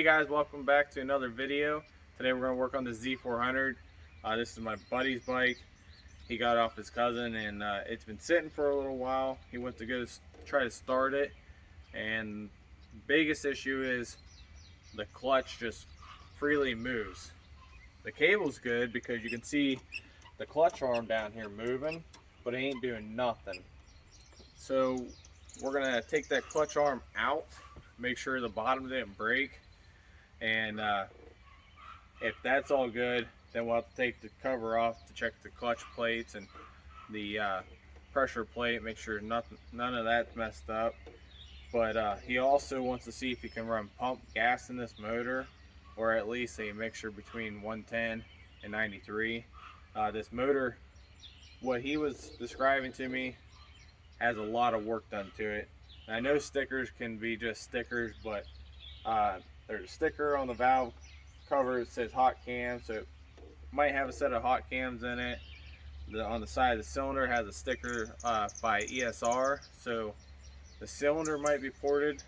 Hey guys, welcome back to another video. Today we're going to work on the Z400. This is my buddy's bike. He got it off his cousin and it's been sitting for a little while. He went to go try to start it, and the biggest issue is the clutch just freely moves. The cable's good because you can see the clutch arm down here moving, but it ain't doing nothing. So we're going to take that clutch arm out, make sure the bottom didn't break. And if that's all good, then we'll have to take the cover off to check the clutch plates and the pressure plate, make sure none of that's messed up. But he also wants to see if he can run pump gas in this motor, or at least a mixture between 110 and 93. This motor, what he was describing to me, has a lot of work done to it. And I know stickers can be just stickers, but there's a sticker on the valve cover that says hot cam, so it might have a set of hot cams in it. On the side of the cylinder has a sticker by ESR, so the cylinder might be ported.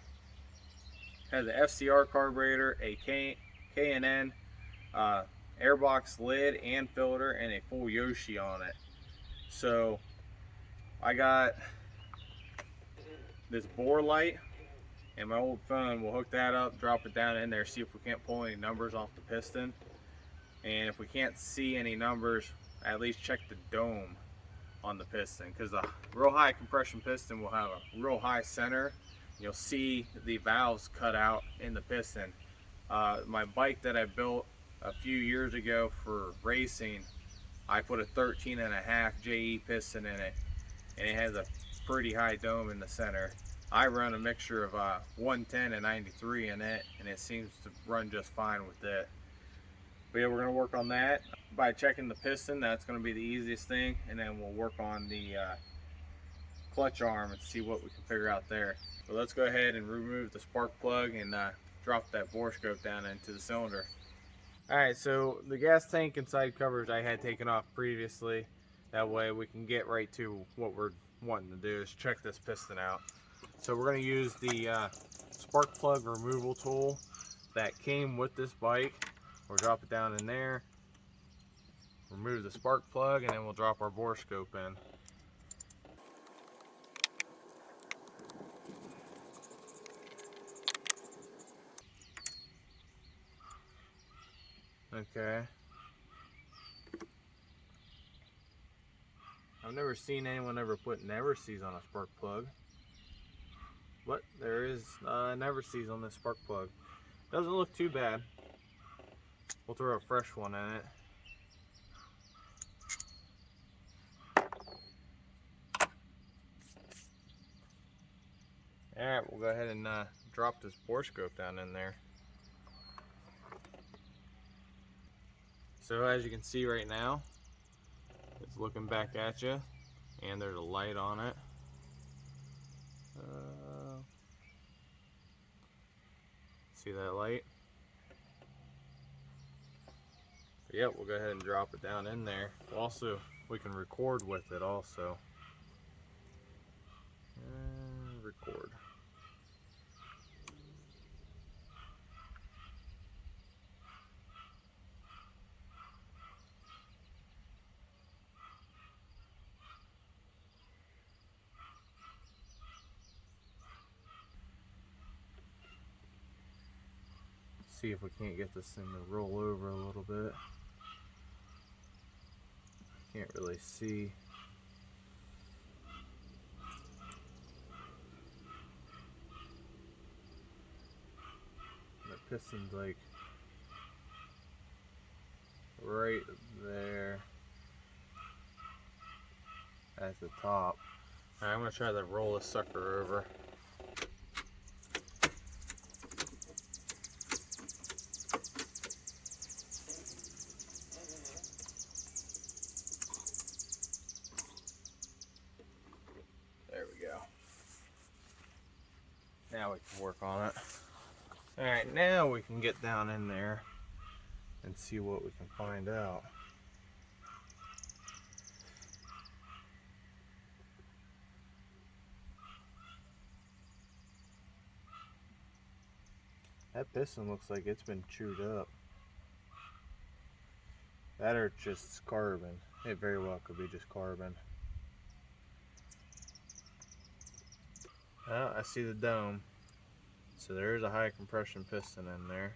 Has an FCR carburetor, a K&N airbox lid and filter, and a full Yoshi on it. So I got this bore light and my old phone. We'll hook that up, drop it down in there, see if we can't pull any numbers off the piston. And if we can't see any numbers, at least check the dome on the piston, because a real high compression piston will have a real high center. You'll see the valves cut out in the piston. My bike that I built a few years ago for racing, I put a 13.5 JE piston in it, and it has a pretty high dome in the center. I run a mixture of 110 and 93 in it, and it seems to run just fine with it. But yeah, we're going to work on that by checking the piston. That's going to be the easiest thing, and then we'll work on the clutch arm and see what we can figure out there. So let's go ahead and remove the spark plug and drop that bore scope down into the cylinder. Alright, so the gas tank and side covers I had taken off previously. That way we can get right to what we're wanting to do, is check this piston out. So we're going to use the spark plug removal tool that came with this bike. We'll drop it down in there, remove the spark plug, and then we'll drop our bore scope in. Okay. I've never seen anyone ever put never sees on a spark plug, but there is never sees on this spark plug. Doesn't look too bad. We'll throw a fresh one in it. Alright, we'll go ahead and drop this bore scope down in there. So as you can see right now, it's looking back at you, and there's a light on it. See that light? But yep, we'll go ahead and drop it down in there. Also, we can record with it also. Record. See if we can't get this thing to roll over a little bit. Can't really see. The piston's like right there at the top. Alright, I'm gonna try to roll this sucker over. There we go. Now we can work on it. Alright, now we can get down in there and see what we can find out. That piston looks like it's been chewed up. That or just carbon. It very well could be just carbon. Oh, I see the dome. So there's a high compression piston in there.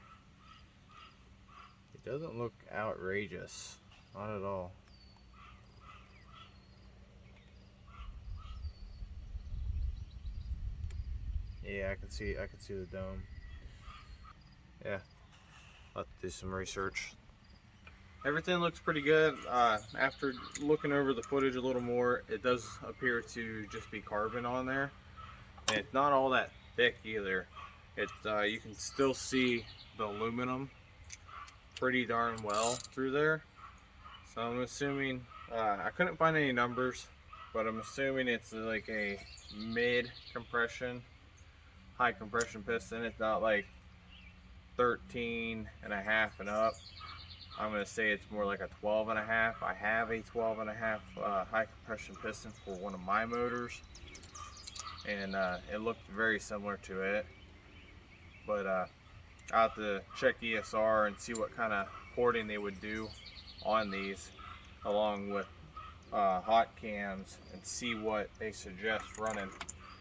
It doesn't look outrageous. Not at all. Yeah, I can see the dome. Yeah, I'll have to do some research. Everything looks pretty good. After looking over the footage a little more, it does appear to just be carbon on there. And it's not all that thick either. It's you can still see the aluminum pretty darn well through there. So I'm assuming, I couldn't find any numbers, but I'm assuming it's like a mid compression, high compression piston. It's not like 13 and a half and up. I'm going to say it's more like a 12 and a half. I have a 12 and a half high compression piston for one of my motors, and it looked very similar to it. But I'll have to check ESR and see what kind of porting they would do on these, along with hot cams, and see what they suggest running.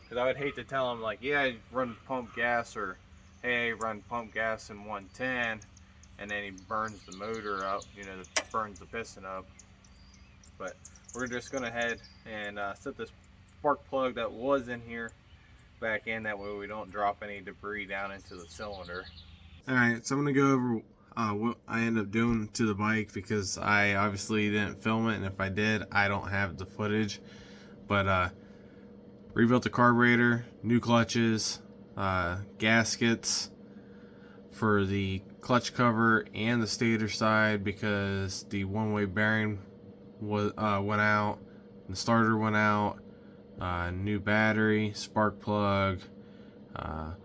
Because I would hate to tell them like, yeah, run pump gas, or hey, run pump gas in 110, and then he burns the motor up, you know, burns the piston up. But we're just gonna head and set this spark plug that was in here back in, that way we don't drop any debris down into the cylinder. Alright, so I'm gonna go over what I end up doing to the bike, because I obviously didn't film it, and if I did, I don't have the footage. But rebuilt the carburetor, new clutches, gaskets for the clutch cover and the stator side, because the one-way bearing was went out, the starter went out, new battery, spark plug,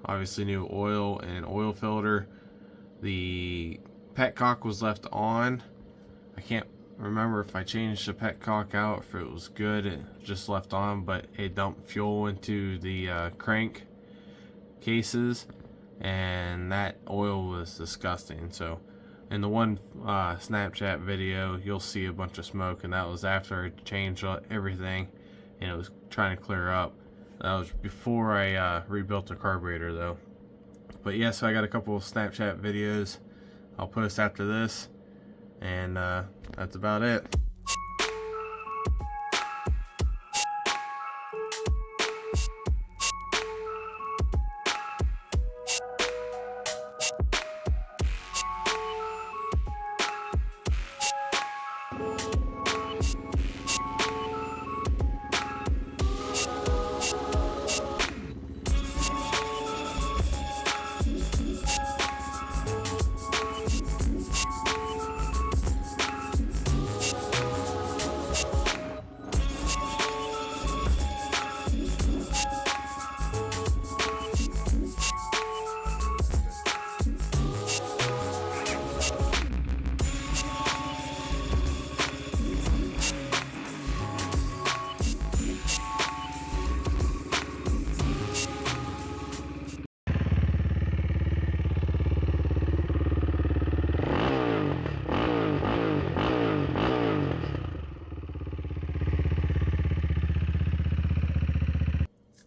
obviously new oil and oil filter. The petcock was left on. I can't remember if I changed the petcock out, if it was good, it just left on, but it dumped fuel into the crank cases, and that oil was disgusting. So in the one Snapchat video, you'll see a bunch of smoke, and that was after I changed everything and it was trying to clear up. That was before I rebuilt the carburetor though. But yeah, so I got a couple of Snapchat videos I'll post after this, and that's about it.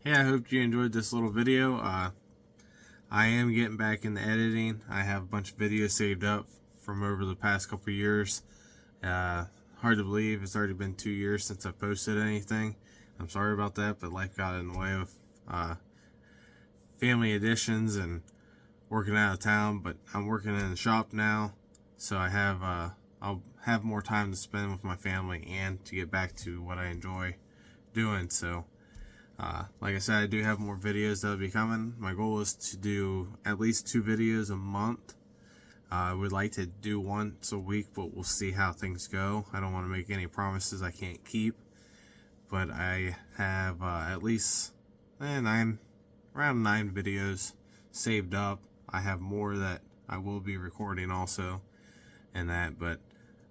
Yeah, I hope you enjoyed this little video. I am getting back into editing. I have a bunch of videos saved up from over the past couple of years. Hard to believe it's already been 2 years since I've posted anything. I'm sorry about that, but life got in the way of family additions and working out of town. But I'm working in the shop now, so I have I'll have more time to spend with my family and to get back to what I enjoy doing. So like I said, I do have more videos that'll be coming. My goal is to do at least 2 videos a month. I would like to do once a week, but we'll see how things go. I don't want to make any promises I can't keep, but I have at least around 9 videos saved up. I have more that I will be recording also, and that, but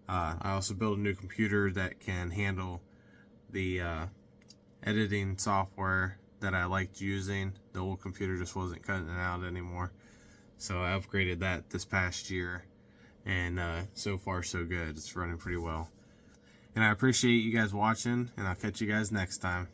I also built a new computer that can handle the editing software that I liked using. The old computer just wasn't cutting it out anymore. So I upgraded that this past year, and so far so good. It's running pretty well. And I appreciate you guys watching, and I'll catch you guys next time.